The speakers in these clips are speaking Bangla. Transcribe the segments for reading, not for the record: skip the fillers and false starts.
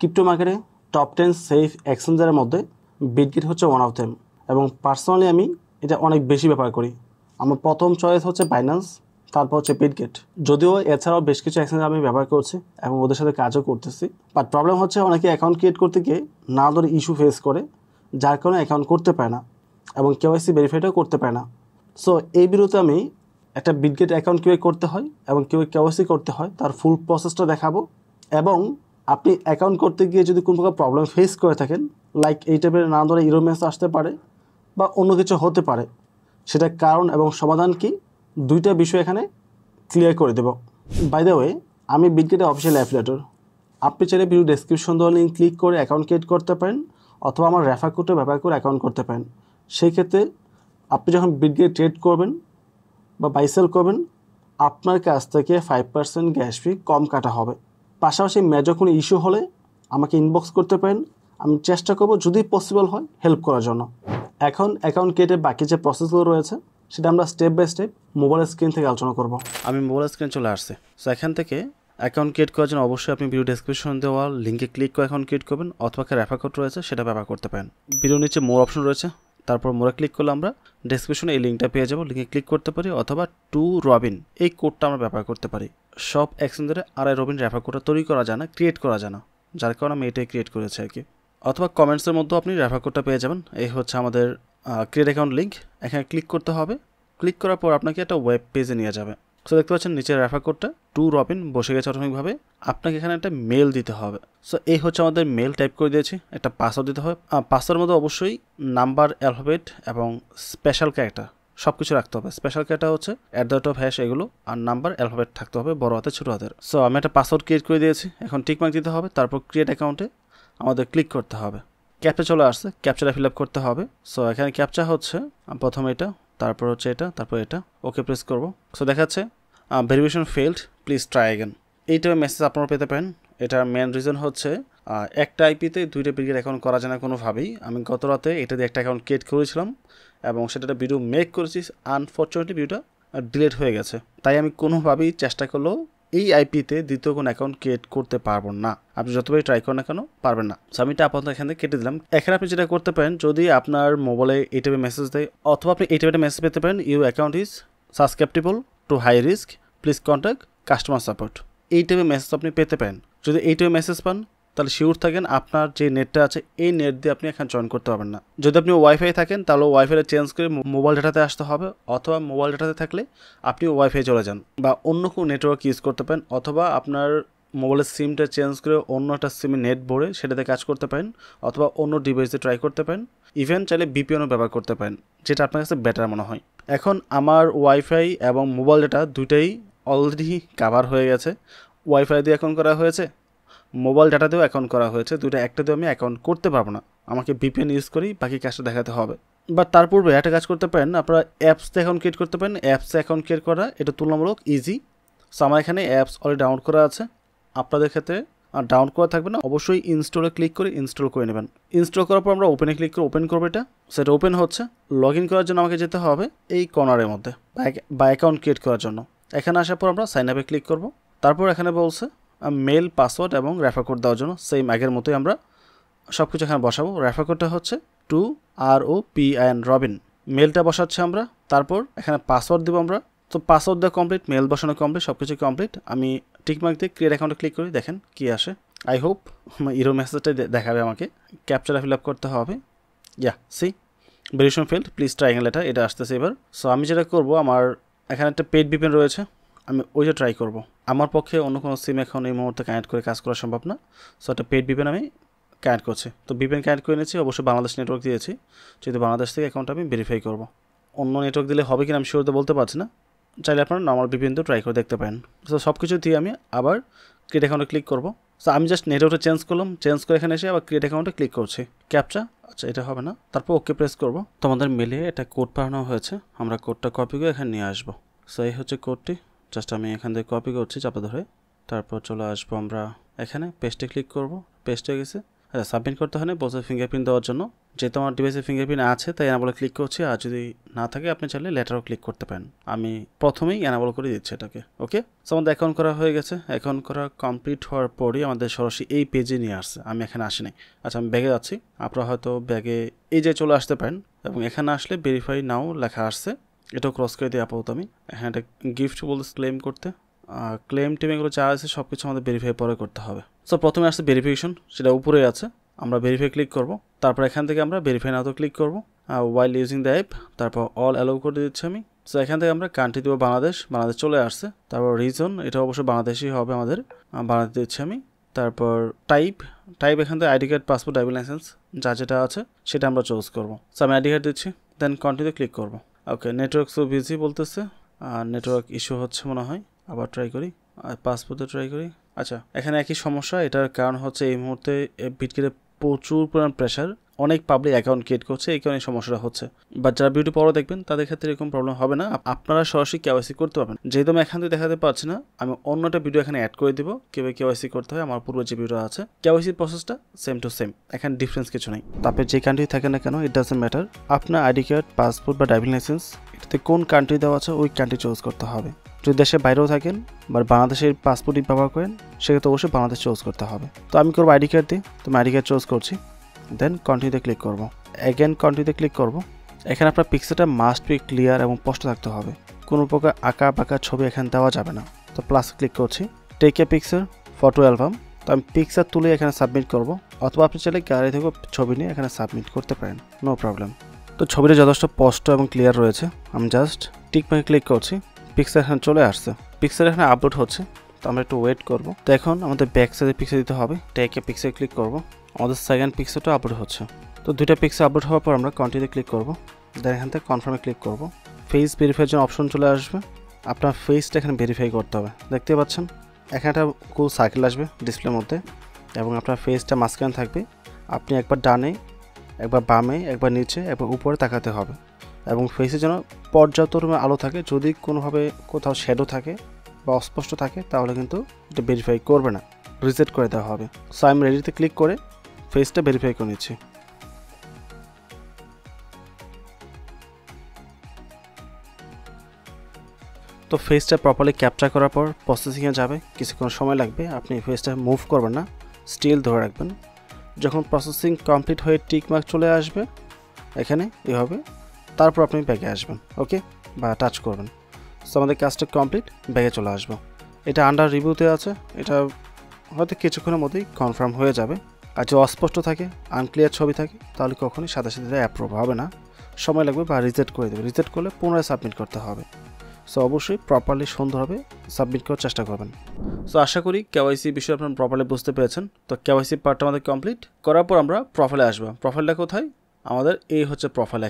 ক্রিপ্টো মার্কেটে টপ 10 সেফ এক্সচেঞ্জের মধ্যে বিটগেট হচ্ছে ওয়ান অফ দেম, এবং পার্সোনালি আমি এটা অনেক বেশি ব্যবহার করি। আমার প্রথম চয়েস হচ্ছে বাইন্যান্স, তারপর হচ্ছে বিটগেট। যদিও এছাড়াও বেশ কিছু এক্সচেঞ্জ আমি ব্যবহার করছি এবং ওদের সাথে কাজও করতেছি, বাট প্রবলেম হচ্ছে অনেকে অ্যাকাউন্ট ক্রিয়েট করতে গিয়ে না ধরে ইস্যু ফেস করে, যার কারণে অ্যাকাউন্ট করতে পারে না এবং KYC ভেরিফাইটাও করতে পারে না। সো এই বিরুদ্ধে আমি একটা বিটগেট অ্যাকাউন্ট কীভাবে করতে হয় এবং কীভাবে KYC করতে হয় তার ফুল প্রসেসটা দেখাবো। এবং আপনি অ্যাকাউন্ট করতে গিয়ে যদি কোনো প্রকার প্রবলেম ফেস করে থাকেন, লাইক এই টাইপের নানা ধরনের এরর মেসেজ আসতে পারে বা অন্য কিছু হতে পারে, সেটার কারণ এবং সমাধান কি, দুইটা বিষয় এখানে ক্লিয়ার করে দেব। বাই দ্য ওয়ে, আমি বিটগেটের অফিসিয়াল অ্যাফিলিয়েটর। আপনি চাইলে ভিডিও ডেসক্রিপশন দেওয়া লিঙ্ক ক্লিক করে অ্যাকাউন্ট ক্রিয়েট করতে পারেন, অথবা আমার রেফার কোডটা ব্যবহার করে অ্যাকাউন্ট করতে পারেন। সেই ক্ষেত্রে আপনি যখন বিটগেট ট্রেড করবেন বা বাই সেল করবেন, আপনার কাছ থেকে 5% গ্যাস ফি কম কাটা হবে। পাশাপাশি মেজর কোনো ইস্যু হলে আমাকে ইনবক্স করতে পারেন, আমি চেষ্টা করব যদি পসিবল হয় হেল্প করার জন্য। এখন অ্যাকাউন্ট ক্রিয়েটের বাকি যে প্রসেসগুলো রয়েছে সেটা আমরা step by step mobile screen থেকে আলোচনা করব। আমি মোবাইল স্ক্রিন চলে আসছে। সো এখান থেকে অ্যাকাউন্ট ক্রিয়েট করার জন্য অবশ্যই আপনি ভিডিও ডেসক্রিপশন দেওয়া লিঙ্কে ক্লিক করে অ্যাকাউন্ট ক্রিয়েট করবেন, অথবা রেফার কোড রয়েছে সেটা ব্যবহার করতে পারেন। ভিডিও নিচে মোর অপশন রয়েছে, তারপর মোড়ে ক্লিক করলে আমরা ডেসক্রিপশনে এই লিঙ্কটা পেয়ে যাবো, লিঙ্কে ক্লিক করতে পারি, অথবা টু রবিন এই কোডটা আমরা ব্যবহার করতে পারি। সব এক্সচেঞ্জে আড়াই রবিন রেফার কোডটা তৈরি করা যায় না, ক্রিয়েট করা যায় না, যার কারণে আমি এটাই ক্রিয়েট করেছি আর কি। অথবা কমেন্টসের মধ্যেও আপনি রেফার কোডটা পেয়ে যাবেন। এই হচ্ছে আমাদের ক্রিয়েট অ্যাকাউন্ট লিঙ্ক, এখানে ক্লিক করতে হবে। ক্লিক করার পর আপনাকে একটা ওয়েব পেজে নিয়ে যাবে। সো দেখতে পাচ্ছেন নিচের রেফার কোডটা টু রবিন বসে গেছে অটোমেটিকভাবে। আপনাকে এখানে একটা মেল দিতে হবে। সো এই হচ্ছে আমাদের মেল, টাইপ করে দিয়েছি। একটা পাসওয়ার্ড দিতে হবে। পাসওয়ার্ডের মধ্যে অবশ্যই নাম্বার, অ্যালফাবেট এবং স্পেশাল ক্যারেক্টার সব কিছু রাখতে হবে। স্পেশাল ক্যারেক্টার হচ্ছে @# এগুলো, আর নাম্বার অ্যালফাবেট থাকতে হবে, বড় হাতের ছোটো হাতের। সো আমি একটা পাসওয়ার্ড ক্রিয়েট করে দিয়েছি। এখন টিকমার্ক দিতে হবে, তারপর ক্রিয়েট অ্যাকাউন্টে আমাদের ক্লিক করতে হবে। ক্যাপচা চলে আসছে, ক্যাপচাটা ফিল আপ করতে হবে। সো এখানে ক্যাপচা হচ্ছে প্রথমে এটা, তারপর হচ্ছে এটা, তারপর এটা। ওকে প্রেস করব। সো দেখাচ্ছে verification failed, please try again. এইটা মেসেজ আপনারা পেতে পারেন। এটার মেন রিজন হচ্ছে একটা আইপিতে দুইটা বিটগেট অ্যাকাউন্ট করা যায় না কোনোভাবেই। আমি গত রাতে এটা দিয়ে একটা অ্যাকাউন্ট ক্রিয়েট করেছিলাম এবং সেটা একটা ভিডিও মেক করেছি। আনফর্চুনেটলি ভিডিওটা ডিলিট হয়ে গেছে, তাই আমি কোনোভাবেই চেষ্টা করলেও এই আইপিতে দ্বিতীয় কোনো অ্যাকাউন্ট ক্রিয়েট করতে পারবো না। আপনি যতবারই ট্রাই করেন না কেন পারবেন না। সো আমি এটা আপাতত এখান থেকে কেটে দিলাম। এখানে আপনি যেটা করতে পারেন, যদি আপনার মোবাইলে এই টাইপের মেসেজ দেয়, অথবা আপনি এই টাইপের মেসেজ পেতে পারেন, you account is susceptible to high risk, please contact customer support. এই টাইপের মেসেজ আপনি পেতে পারেন। যদি এই টাইপের মেসেজ পান তাহলে শিওর থাকেন আপনার যে নেটটা আছে এই নেট দিয়ে আপনি এখানে জয়েন করতে পারবেন না। যদি আপনি ওয়াইফাই থাকেন তাহলে ওয়াইফাইটা চেঞ্জ করে মোবাইল ডাটাতে আসতে হবে, অথবা মোবাইল ডাটাতে থাকলে আপনি ওয়াইফাই চলে যান বা অন্য কোনো নেটওয়ার্ক ইউজ করতে পারেন, অথবা আপনার মোবাইলের সিমটা চেঞ্জ করে অন্য একটা সিমে নেট ভরে সেটাতে কাজ করতে পারেন, অথবা অন্য ডিভাইসে ট্রাই করতে পারেন। ইভেন চাইলে VPNও ব্যবহার করতে পারেন, যেটা আপনার কাছে বেটার মনে হয়। এখন আমার ওয়াইফাই এবং মোবাইল ডাটা দুইটাই অলরেডি কাভার হয়ে গেছে। ওয়াইফাই দিয়ে অ্যাকাউন্ট করা হয়েছে, মোবাইল ডাটা দিয়েও অ্যাকাউন্ট করা হয়েছে। দুটো একটা দিয়ে আমি অ্যাকাউন্ট করতে পারবো না, আমাকে VPN ইউজ করেই বাকি কাজটা দেখাতে হবে। বাট তার পূর্বে একটা কাজ করতে পারেন, আপনারা অ্যাপসে অ্যাকাউন্ট ক্রিয়েট করতে পারেন। অ্যাপসে অ্যাকাউন্ট ক্রিয়েট করা এটা তুলনামূলক ইজি। সো আমার এখানে অ্যাপস অলরেডি ডাউনলোড করা আছে। আপনাদের ক্ষেত্রে ডাউনলোড করা থাকবে না, অবশ্যই ইনস্টলে ক্লিক করে ইনস্টল করে নেবেন। ইনস্টল করার পর আমরা ওপেনে ক্লিক করে ওপেন করবো। এটা সেটা ওপেন হচ্ছে। লগ ইন করার জন্য আমাকে যেতে হবে এই কর্নারের মধ্যে, বা অ্যাকাউন্ট ক্রিয়েট করার জন্য। এখানে আসার পর আমরা সাইন আপে ক্লিক করব। তারপর এখানে বলছে মেল, পাসওয়ার্ড এবং রেফার কোড দেওয়ার জন্য সেম আগের মতোই আমরা সব কিছু এখানে বসাবো। রেফার কোডটা হচ্ছে টু ROPIN রবিন। মেলটা বসাচ্ছি আমরা, তারপর এখানে পাসওয়ার্ড দেবো আমরা। তো পাসওয়ার্ড দেওয়া কমপ্লিট, মেল বসানো কমপ্লিট, সব কিছু কমপ্লিট। আমি টিকমার্ক দিয়ে ক্রিয়েট অ্যাকাউন্টে ক্লিক করি, দেখেন কি আসে। আই হোপ ইরো মেসেজটাই দেখাবে আমাকে। ক্যাপচাটা ফিল আপ করতে হবে। See verification failed, please try again later, এটা আসতেছে এবার। সো আমি যেটা করবো, আমার এখানে একটা পেড VPN রয়েছে, আমি ওইটা ট্রাই করব। আমার পক্ষে অন্য কোনো সিম এখন এই মুহূর্তে কানেক্ট করে কাজ করা সম্ভব না। সো একটা পেড VPN আমি কানেক্ট করছি। তো VPN কানেক্ট করে নিয়েছি, অবশ্যই বাংলাদেশ নেটওয়ার্ক দিয়েছি, যেহেতু বাংলাদেশ থেকে অ্যাকাউন্টটা আমি ভেরিফাই করব। অন্য নেটওয়ার্ক দিলে হবে কিনা আমি শিওরতে বলতে পারছি না, চাইলে আপনারা নর্মাল VPN তো ট্রাই করে দেখতে পারেন। সো সব কিছু দিয়ে আমি আবার ক্রিয়েট অ্যাকাউন্টে ক্লিক করব। সো আমি জাস্ট নেটওয়ার্কটা চেঞ্জ করলাম, চেঞ্জ করে এখানে এসে আবার ক্রিয়েট অ্যাকাউন্টে ক্লিক করছি। ক্যাপচা, আচ্ছা এটা হবে না, তারপর ওকে প্রেস করব। তোমাদের মেলে একটা কোড পাঠানো হয়েছে, আমরা কোডটা কপি করে এখানে নিয়ে আসবো। সো এই হচ্ছে কোডটি, জাস্ট আমি এখান থেকে কপি করছি চাপা ধরে। তারপর চলে আসবো আমরা এখানে, পেস্টে ক্লিক করব। পেস্ট হয়ে গেছে। সাবমিট করতে হয় না, বলছে ফিঙ্গারপ্রিন্ট দেওয়ার জন্য। যেহেতু আমার ডিভাইসে ফিঙ্গারপ্রিন্ট আছে তাই অ্যানাবলে ক্লিক করছি, আর যদি না থাকে আপনি চাইলে লেটারও ক্লিক করতে পারেন। আমি প্রথমেই অ্যানাবল করে দিচ্ছি এটাকে। ওকে, সো আমাদের অ্যাকাউন্ট করা হয়ে গেছে। অ্যাকাউন্ট করা কমপ্লিট হওয়ার পরই আমাদের সরাসরি এই পেজে নিয়ে আসছে, আমি এখানে আসিনি। আচ্ছা, আমি ব্যাগে যাচ্ছি, আপনারা হয়তো ব্যাগে এই যে চলে আসতে পারেন, এবং এখানে আসলে ভেরিফাই নাও লেখা আসছে, এটাও ক্রস করে দিয়ে আপাতত আমি এখানে একটা গিফট বলতে ক্লেম করতে, ক্লেম টিম এগুলো যা আছে সব কিছু আমাদের ভেরিফাই পরে করতে হবে। সো প্রথমে আসছে ভেরিফিকেশন, সেটা উপরে আছে, আমরা ভেরিফাই ক্লিক করব। তারপর এখান থেকে আমরা ভেরিফাই নাও তো ক্লিক করব, ওয়াইল ইউজিং দ্য অ্যাপ, তারপর অল অ্যালাউ করে দিচ্ছি আমি। সো এখান থেকে আমরা কান্ট্রি দেবো বাংলাদেশ, বাংলাদেশ চলে আসছে। তারপর রিজন, এটা অবশ্যই বাংলাদেশই হবে আমাদের, বাংলাদেশ দিচ্ছি আমি। তারপর টাইপ এখান থেকে ID card, passport, driving licence যা যেটা আছে সেটা আমরা চুজ করব। সো আমি আইডি কার্ড দিচ্ছি, দেন কন্টিনিউ ক্লিক করব। ওকে, নেটওয়ার্ক সো বিজি বলতেছে, নেটওয়ার্ক ইস্যু হচ্ছে মনে হয়, আবার ট্রাই করি, আর পাসপোর্টে ট্রাই করি। আচ্ছা, এখানে একই সমস্যা, এটার কারণ হচ্ছে এই মুহূর্তে বিটগেটে প্রচুর পরিমাণ প্রেশার, অনেক পাবলিক অ্যাকাউন্ট ক্রিয়েট করছে, এই কারণে সমস্যাটা হচ্ছে। বাট যারা ভিডিও পরে দেখবেন তাদের ক্ষেত্রে এরকম প্রবলেম হবে না, আপনারা সরাসরি কেওয়াইসি করতে পারবেন। যেহেতু আমি এখান থেকে দেখাতে পারছি না, আমি অন্য একটা ভিডিও এখানে অ্যাড করে দিব কীভাবে কেওয়াইসি করতে হয়, আমার পূর্বে যে ভিডিও আছে। কেওয়াইসির প্রসেসটা সেম টু সেম, এখানে ডিফারেন্স কিছু নেই। তারপরে যে কান্ট্রি থাকে না কেন, ইট ডাজন্ট ম্যাটার, আপনার আইডি কার্ড, পাসপোর্ট বা ড্রাইভিং লাইসেন্স এটাতে কোন কান্ট্রি দেওয়া আছে ওই কান্ট্রি চুজ করতে হবে। যদি দেশের বাইরেও থাকেন বা বাংলাদেশের পাসপোর্টই ব্যবহার করেন, সেক্ষেত্রে অবশ্যই বাংলাদেশ চুজ করতে হবে। তো আমি করবো আইডি কার্ড দিয়ে, তো আমি আইডি কার্ড চুজ করছি, দেন কন্টিনিউতে ক্লিক করব। অ্যাগেন কন্টিনিউতে ক্লিক করব। এখানে আপনার পিকচারটা মাস্ট বি ক্লিয়ার এবং স্পষ্ট থাকতে হবে, কোনো প্রকার আঁকা বাঁকা ছবি এখানে দেওয়া যাবে না। তো প্লাস ক্লিক করছি, take a picture photo album, তো আমি পিকচার তুলে এখানে সাবমিট করব, অথবা আপনি চাইলে গ্যালারি থেকে ছবি নিয়ে এখানে সাবমিট করতে পারেন, নো প্রবলেম। তো ছবিটা যথেষ্ট স্পষ্ট এবং ক্লিয়ার রয়েছে, আমি জাস্ট টিক মার্কে ক্লিক করছি, পিকচার এখানে চলে আসছে, পিকচার এখানে আপলোড হচ্ছে। তো আমরা একটু ওয়েট করব। তো এখন আমাদের ব্যাক সাইডে পিকচার দিতে হবে, টেক এ পিকচার ক্লিক করব, আমাদের সেকেন্ড পিকচারটা আপলোড হচ্ছে। তো দুইটা পিকচার আপলোড হওয়ার পর আমরা কন্টিনিউ ক্লিক করব, দেন এখান থেকে কনফার্মে ক্লিক করব। ফেস ভেরিফাইয়ের জন্য অপশন চলে আসবে, আপনার ফেসটা এখানে ভেরিফাই করতে হবে। দেখতে পাচ্ছেন এখানে একটা গোল সার্কেল আসবে ডিসপ্লের মধ্যে, এবং আপনার ফেসটা মাঝখানে থাকবে। আপনি একবার ডানে, একবার বামে, একবার নিচে, একবার উপরে তাকাতে হবে, এবং ফেসের যেন পর্যাপ্ত পরিমাণে আলো থাকে। যদি কোনোভাবে কোথাও শ্যাডো থাকে বা অস্পষ্ট থাকে তাহলে কিন্তু এটা ভেরিফাই করবে না, রিসেট করে দেওয়া হবে। সো আমি রেডিতে ক্লিক করে ফেসটা ভেরিফাই করে নিচ্ছি। তো ফেসটা প্রপারলি ক্যাপচার করার পর প্রসেসিংয়ে যাবে, কিছুক্ষণ সময় লাগবে। আপনি ফেসটা মুভ করবেন না, স্টিল ধরে রাখবেন। যখন প্রসেসিং কমপ্লিট হয়ে টিক মার্ক চলে আসবে এখানে এভাবে, তারপর আপনি ব্যাগে আসবেন, ওকে, বা টাচ করবেন। সো আমাদের কাজটা কমপ্লিট, ব্যাগে চলে আসবো। এটা আন্ডার রিভিউতে আছে, এটা হয়তো কিছুক্ষণের মধ্যেই কনফার্ম হয়ে যাবে। আর যদি অস্পষ্ট থাকে, আনক্লিয়ার ছবি থাকে, তাহলে কখনোই সাথে সাথে অ্যাপ্রুভ হবে না, সময় লাগবে, বা রিজেক্ট করে দেবে। রিজেক্ট করলে পুনরায় সাবমিট করতে হবে। সো অবশ্যই প্রপারলি সুন্দরভাবে সাবমিট করার চেষ্টা করবেন। সো আশা করি কেওয়াইসি বিষয়ে আপনারা প্রপারলি বুঝতে পেরেছেন। তো কেওয়াইসি পার্টটা আমাদের কমপ্লিট করার পর আমরা প্রোফাইলে আসবো। প্রোফাইলটা কোথায়? আমাদের এই হচ্ছে প্রোফাইল,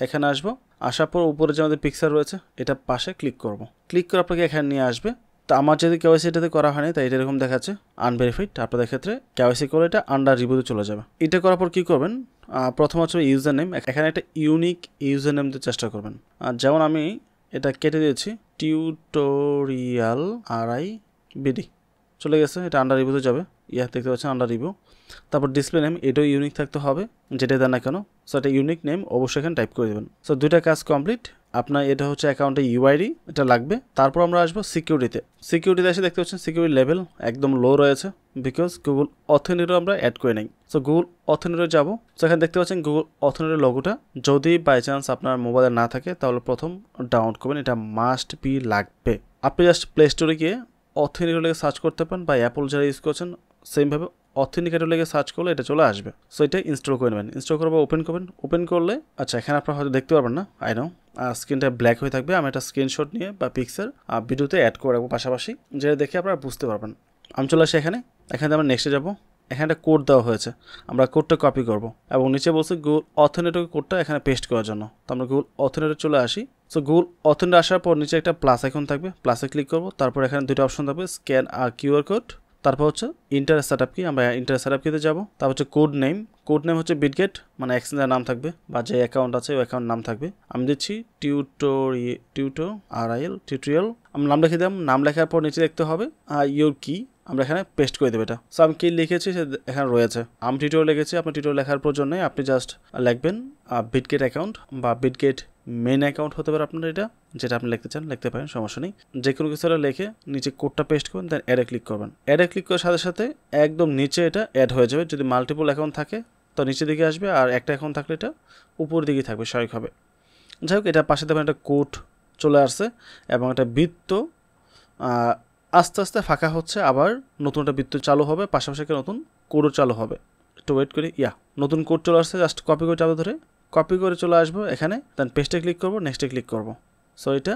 এখানে আসবো। আসার পর উপরে যে আমাদের পিকচার রয়েছে এটা পাশে ক্লিক করব। ক্লিক করার আপনাকে এখানে নিয়ে আসবে। তো আমার যদি কেওয়াইসি এটাতে করা হয়নি তাই এটা এরকম দেখাচ্ছে আনভেরিফাইড। আপনাদের ক্ষেত্রে কেওয়াইসি করে এটা আন্ডার রিভিউতে চলে যাবে। এটা করার পর কী করবেন, প্রথম হচ্ছে ইউজার নেম। এখানে একটা ইউনিক ইউজার নেম দিতে চেষ্টা করবেন। যেমন আমি এটা কেটে দিয়েছি, টিউটোরিয়াল RIBD চলে গেছে, এটা আন্ডার রিভিউতে যাবে। দেখতে পাচ্ছেন আন্ডার রিভিউ। তারপর ডিসপ্লে নেম, এটাও ইউনিক থাকতে হবে, যেটা দেন না কেন। সো এটা ইউনিক নেম অবশ্যই এখানে টাইপ করে দেবেন। সো দুইটা কাজ কমপ্লিট। আপনার এটা হচ্ছে অ্যাকাউন্টে ইউআইডি, এটা লাগবে। তারপর আমরা আসবো সিকিউরিটিতে এসে দেখতে পাচ্ছেন সিকিউরিটি লেভেল একদম লো রয়েছে, বিকজ গুগল অথেন্টিকেটর আমরা অ্যাড করে নেই। সো গুগল অথেন্টিকেটর যাবো। সো এখানে দেখতে পাচ্ছেন গুগল অথেন্টিকেটর লোগোটা যদি বাই চান্স আপনার মোবাইলে না থাকে তাহলে প্রথম ডাউনলোড করবেন, এটা মাস্ট বি লাগবে। আপনি জাস্ট প্লে স্টোরে গিয়ে অথেন্টিকেটর লেগে সার্চ করতে পারেন, বা অ্যাপল যারা ইউজ করছেন সেমভাবে অথেন্টিকেটর লেগে সার্চ করলে এটা চলে আসবে। সো এটা ইনস্টল করে নেবেন। ইনস্টল করবো, ওপেন করবেন। ওপেন করলে আচ্ছা এখানে আপনারা হয়তো দেখতে পারবেন না, আই নো স্ক্রিনটা ব্ল্যাক হয়ে থাকবে। আমি একটা স্ক্রিনশট নিয়ে বা পিকচার ভিডিওতে অ্যাড করে রাখবো পাশাপাশি, যেটা দেখে আপনারা বুঝতে পারবেন। আমি চলে আসি এখানে আমরা নেক্সটে যাবো। এখানে একটা কোড দেওয়া হয়েছে, আমরা কোডটা কপি করব এবং নিচে বলছে গুগল অথেন্টিকেটর কোডটা এখানে পেস্ট করার জন্য। তো আমরা গুগল অথেন্টিকেটর চলে আসি। সো গুগল অথেন্টিকেটর আসার পর নিচে একটা প্লাস আইকন থাকবে, প্লাসে ক্লিক করব। তারপর এখানে দুটো অপশন থাকবে, স্ক্যান আর কিউআর কোড। তারপর হচ্ছে ইন্টার সেটআপ কি, আমরা ইন্টার সেটআপ কিতে যাবো। তারপর হচ্ছে কোড নেম হচ্ছে বিটগেট, মানে এক্সচেঞ্জের নাম থাকবে বা যে অ্যাকাউন্ট আছে ওই অ্যাকাউন্ট নাম থাকবে। আমি দিচ্ছি টিউটোরিয়াল। আমি নাম লিখে দিলাম। নাম লেখার পর নিচে দেখতে হবে ইউর কি, আমরা এখানে পেস্ট করে দেবো এটা। সো আমি কি লিখেছি সে এখানে রয়েছে, আমি টিউটোরিয়াল লিখেছি, আপনার টিউটোরিয়াল লেখার প্রয়োজন নেই, আপনি জাস্ট লিখবেন বিটগেট অ্যাকাউন্ট বা বিটগেট মেন অ্যাকাউন্ট হতে পারে আপনার, এটা যেটা আপনি লিখতে চান লিখতে পারেন, সমস্যা নেই। যে কোনো কিছু লিখে নিচে কোডটা পেস্ট করবেন, দেন অ্যাডে ক্লিক করবেন। অ্যাডে ক্লিক করার সাথে সাথে একদম নিচে এটা অ্যাড হয়ে যাবে। যদি মাল্টিপল অ্যাকাউন্ট থাকে তো নিচের দিকে আসবে, আর একটা অ্যাকাউন্ট থাকলে এটা উপর দিকে থাকবে স্বাভাবিকভাবে। যাই হোক, এটা পাশে দেখবেন একটা কোড চলে আসছে এবং একটা বৃত্ত আস্তে আস্তে ফাঁকা হচ্ছে, আবার নতুন একটা বৃত্ত চালু হবে, পাশাপাশি একটা নতুন কোডও চালু হবে। একটু ওয়েট করি। নতুন কোড চলে আসছে, জাস্ট কপি করে চাপে ধরে কপি করে চলে আসবো এখানে, দেন পেস্টে ক্লিক করবো, নেক্সটে ক্লিক করবো। সো এটা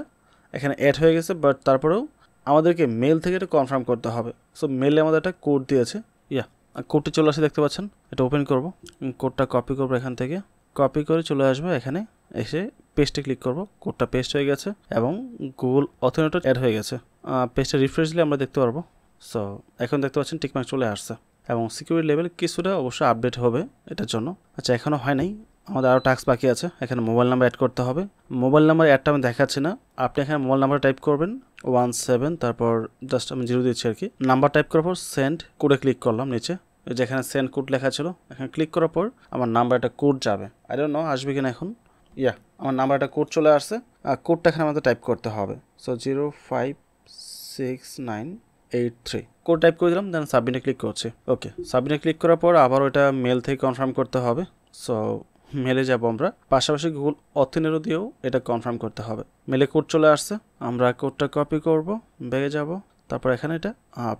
এখানে অ্যাড হয়ে গেছে, বাট তারপরেও আমাদেরকে মেল থেকে এটা কনফার্ম করতে হবে। সো মেলে আমাদের একটা কোড দিয়েছে, কোডটি চলে আসে দেখতে পাচ্ছেন। এটা ওপেন করব, কোডটা কপি করবো, এখান থেকে কপি করে চলে আসবো এখানে, এসে পেস্টে ক্লিক করব, কোডটা পেস্ট হয়ে গেছে এবং গুগল অথেন্টিকেটর অ্যাড হয়ে গেছে। পেস্টে রিফ্রেশ দিলে আমরা দেখতে পারবো। সো এখন দেখতে পাচ্ছেন টিকমার্ক চলে আসছে এবং সিকিউরিটি লেভেল কিছুটা অবশ্যই আপডেট হবে এটার জন্য। আচ্ছা, এখনও হয় নাই, আমাদের আরও টাস্ক বাকি আছে। এখানে মোবাইল নাম্বার অ্যাড করতে হবে। মোবাইল নাম্বার অ্যাডটা আমি দেখাচ্ছি না, আপনি এখানে মোবাইল নাম্বার টাইপ করবেন 17, তারপর জাস্ট আমি 0 দিচ্ছি আর কি। নাম্বার টাইপ করার পর সেন্ড কোডে ক্লিক করলাম, নিচে যেখানে সেন্ড কোড লেখা ছিল এখানে ক্লিক করার পর আমার নাম্বার একটা কোড যাবে, আই ডোন্ট নো আসবে কিনা এখন। আমার নাম্বার একটা কোড চলে আসছে, কোডটা এখানে আমাদের টাইপ করতে হবে। সো 0569883 কোড টাইপ করে দিলাম, দেন সাবমিটে ক্লিক করছি। ওকে, সাবমিটে ক্লিক করার পর আবার ওইটা মেল থেকে কনফার্ম করতে হবে। সো মেলে যাব আমরা, পাশাপাশি গুগল অথেন্টিকেটর দিয়েও এটা কনফার্ম করতে হবে। মেলে কোড চলে আসছে, আমরা কোডটা কপি করব, ব্যাগে যাব, তারপর এখানে এটা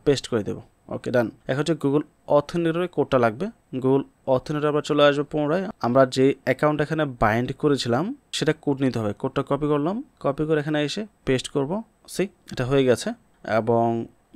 পেস্ট করে দেবো। ওকে, ডান। এখন হচ্ছে গুগল অথেন্টিকেটরের কোডটা লাগবে। গুগল অথেন্টিকেটর আবার চলে আসবে পুনরায়, আমরা যে অ্যাকাউন্ট এখানে বাইন্ড করেছিলাম সেটা কোড নিতে হবে। কোডটা কপি করলাম, কপি করে এখানে এসে পেস্ট করব। এটা হয়ে গেছে এবং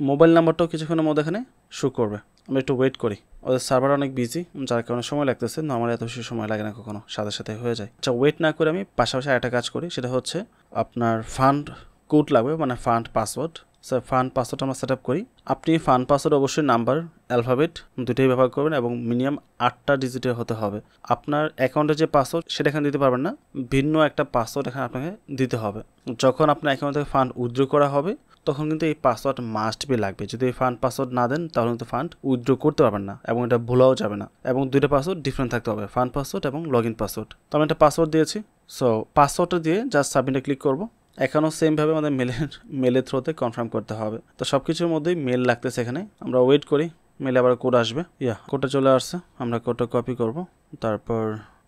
মোবাইল নাম্বারটাও কিছুক্ষণের মধ্যে এখানে শো করবে। আমরা একটু ওয়েট করি, ওদের সার্ভার অনেক বিজি, যার কারণে সময় লাগতেছে। আমার এত বেশি সময় লাগে না, কখনো সাথে সাথে হয়ে যায়। আচ্ছা, ওয়েট না করে আমি পাশাপাশি একটা কাজ করি, সেটা হচ্ছে আপনার ফান্ড কোড লাগবে, মানে fund password. Sir fund password আমরা সেট আপ করি। আপনি ফান্ড পাসওয়ার্ড অবশ্যই নাম্বার অ্যালফাবেট দুটোই ব্যবহার করবেন এবং মিনিমাম 8টা ডিজিটের হতে হবে। আপনার অ্যাকাউন্টের যে পাসওয়ার্ড সেটা এখানে দিতে পারবেন না, ভিন্ন একটা পাসওয়ার্ড এখানে আপনাকে দিতে হবে। যখন আপনার অ্যাকাউন্ট থেকে ফান্ড উইথড্র করা হবে তখন কিন্তু এই পাসওয়ার্ড মাস্ট বি লাগবে। যদি এই ফান্ড পাসওয়ার্ড না দেন তাহলে কিন্তু ফান্ড উইথড্র করতে পারবেন না এবং এটা ভুলাও যাবে না। এবং দুইটা পাসওয়ার্ড ডিফারেন্ট থাকতে হবে, ফান্ড পাসওয়ার্ড এবং লগ ইন পাসওয়ার্ড। তো আমি একটা পাসওয়ার্ড দিয়েছি। সো পাসওয়ার্ডটা দিয়ে জাস্ট সাবমিটে ক্লিক করব। এখনও সেমভাবে আমাদের মেলের থ্রুতে কনফার্ম করতে হবে। তো সব কিছুর মধ্যেই মেল লাগতেছে এখানে, আমরা ওয়েট করি, মেলে আবার কোড আসবে। কোডটা চলে আসছে, আমরা কোডটা কপি করব, তারপর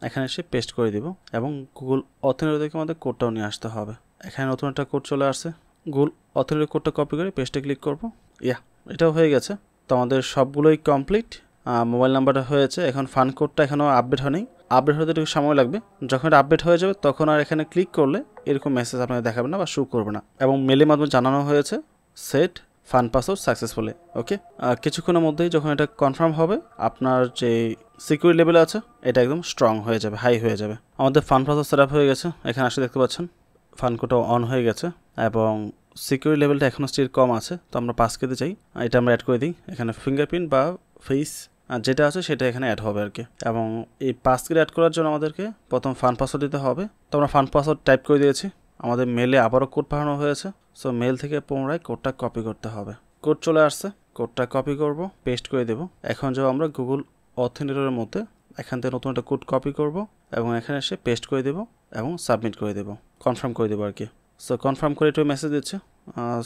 এখানে এসে পেস্ট করে দিব এবং গুগল অথেন্টিকেটর থেকে আমাদের কোডটাও নিয়ে আসতে হবে। এখানে নতুন একটা কোড চলে আসছে, গুগল অথেন্টিকেটর কোডটা কপি করে পেস্টে ক্লিক করব। এটাও হয়ে গেছে। তো আমাদের সবগুলোই কমপ্লিট। মোবাইল নাম্বারটা হয়েছে, এখন ফান্ড কোডটা এখনও আপডেট হয়নি, আপডেট হতে একটু সময় লাগবে। যখন এটা আপডেট হয়ে যাবে তখন আর এখানে ক্লিক করলে এরকম মেসেজ আপনাকে দেখাবে না বা শো করবে না। এবং মেলের মাধ্যমে জানানো হয়েছে সেট ফান্ড পাসওয়ার্ড সাকসেসফুলি। ওকে, কিছুক্ষণের মধ্যেই যখন এটা কনফার্ম হবে আপনার যে সিকিউরিটি লেভেল আছে এটা একদম স্ট্রং হয়ে যাবে, হাই হয়ে যাবে। আমাদের ফান্ড পাসওয়ার্ড সেট আপ হয়ে গেছে, এখানে আসলে দেখতে পাচ্ছেন ফান্ড কোডটা অন হয়ে গেছে এবং সিকিউরিটি লেভেলটা এখনও স্টিল কম আছে। তো আমরা পাস করতে চাই, এটা আমরা অ্যাড করে দিই। এখানে ফিঙ্গারপ্রিন্ট বা ফেস যেটা আছে সেটা এখানে অ্যাড হবে আর কি। এবং এই পাসওয়ার্ড অ্যাড করার জন্য আমাদেরকে প্রথম ফান্ড পাসওয়ার্ড দিতে হবে। তো আমরা ফান্ড পাসওয়ার্ড টাইপ করে দিয়েছি, আমাদের মেলে আবারও কোড পাঠানো হয়েছে। সো মেল থেকে পুনরায় কোডটা কপি করতে হবে। কোড চলে আসছে, কোডটা কপি করব, পেস্ট করে দেব। এখন যাও আমরা গুগল অথেন্টিকেটরের মধ্যে, এখান থেকে নতুন একটা কোড কপি করব এবং এখানে এসে পেস্ট করে দেব এবং সাবমিট করে দেব, কনফার্ম করে দেবো আর কি। সো কনফার্ম করে একটু মেসেজ দিচ্ছে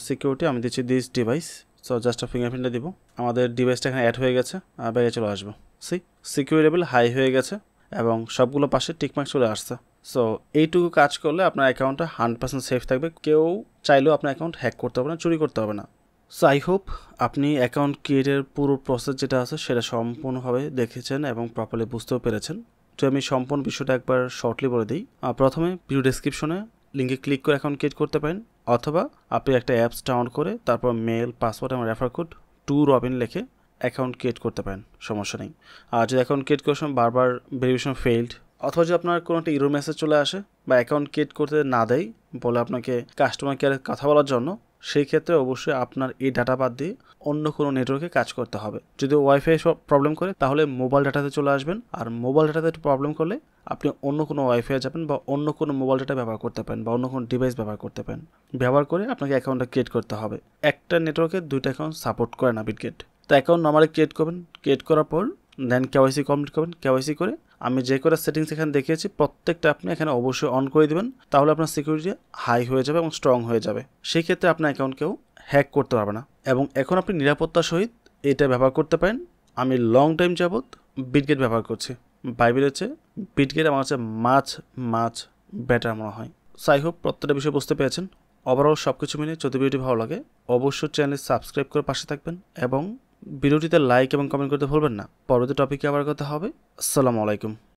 সিকিউরিটি, আমি দিচ্ছি দিস ডিভাইস। সো জাস্ট ফিঙ্গারপ্রিন্টটা দিব, আমাদের ডিভাইসটা এখানে অ্যাড হয়ে গেছে, ব্যাগে চলে আসবো। সিকিউরিটি লেভেল হাই হয়ে গেছে এবং সবগুলো পাশে টিকমার্ক চলে আসছে। সো এইটুকু কাজ করলে আপনার অ্যাকাউন্টটা 100% সেফ থাকবে, কেউ চাইলেও আপনার অ্যাকাউন্ট হ্যাক করতে হবে না, চুরি করতে হবে না। সো আই হোপ আপনি অ্যাকাউন্ট ক্রিয়েটের পুরো প্রসেস যেটা আছে সেটা সম্পূর্ণভাবে দেখেছেন এবং প্রপারলি বুঝতেও পেরেছেন। তো আমি সম্পূর্ণ বিষয়টা একবার শর্টলি বলে দিই। প্রথমে ভিডিও ডেসক্রিপশনে লিঙ্কে ক্লিক করে অ্যাকাউন্ট ক্রিয়েট করতে পারেন, অথবা আপনি একটা অ্যাপস ডাউনলোড করে তারপর মেল, পাসওয়ার্ড এবং রেফার কোড 2 রবিন লিখে অ্যাকাউন্ট ক্রিয়েট করতে পারেন, সমস্যা নেই। আর যদি অ্যাকাউন্ট ক্রিয়েট করার সময় বারবার ভেরিফিকেশন ফেইল্ড অথবা যদি আপনার কোনো একটা ইরর মেসেজ চলে আসে বা অ্যাকাউন্ট ক্রিয়েট করতে না দেয় বলে আপনাকে কাস্টমার কেয়ারে কথা বলার জন্য, সেই ক্ষেত্রে অবশ্যই আপনার এই ডাটা বাদ দিয়ে অন্য কোনো নেটওয়ার্কে কাজ করতে হবে। যদি ওয়াইফাই প্রবলেম করে তাহলে মোবাইল ডাটাতে চলে আসবেন, আর মোবাইল ডাটাতে প্রবলেম করলে আপনি অন্য কোনো ওয়াইফাই যাবেন বা অন্য কোনো মোবাইল ডাটা ব্যবহার করতে পারেন বা অন্য কোনো ডিভাইস ব্যবহার করতে পারেন। ব্যবহার করে আপনাকে অ্যাকাউন্টটা ক্রিয়েট করতে হবে। একটা নেটওয়ার্কে দুইটা অ্যাকাউন্ট সাপোর্ট করে না বিটগেট। তো অ্যাকাউন্ট নর্মালি ক্রিয়েট করবেন, ক্রিয়েট করার পর দেন কেওয়াইসি কমপ্লিট করবেন। কেওয়াইসি করে আমি যে কটা সেটিংস এখানে দেখিয়েছি প্রত্যেকটা আপনি এখানে অবশ্যই অন করে দিবেন, তাহলে আপনার সিকিউরিটি হাই হয়ে যাবে এবং স্ট্রং হয়ে যাবে। সেই ক্ষেত্রে আপনার অ্যাকাউন্ট কেউ হ্যাক করতে পারবে না এবং এখন আপনি নিরাপত্তার সহিত এটা ব্যবহার করতে পারেন। আমি লং টাইম যাবত বিটগেট ব্যবহার করছি, বাইবেল হচ্ছে বিটগেট আমার কাছে মাছ বেটার মনে হয়। সো আই হোপ প্রত্যেকটা বিষয় বুঝতে পেরেছেন। ওভারঅল সব কিছু মিলে যদি ভিডিওটি ভালো লাগে অবশ্যই চ্যানেল সাবস্ক্রাইব করে পাশে থাকবেন এবং ভিডিওটিতে লাইক এবং কমেন্ট করতে ভুলবেন না। পরবর্তী টপিকে আবার কথা হবে। আসসালামু আলাইকুম।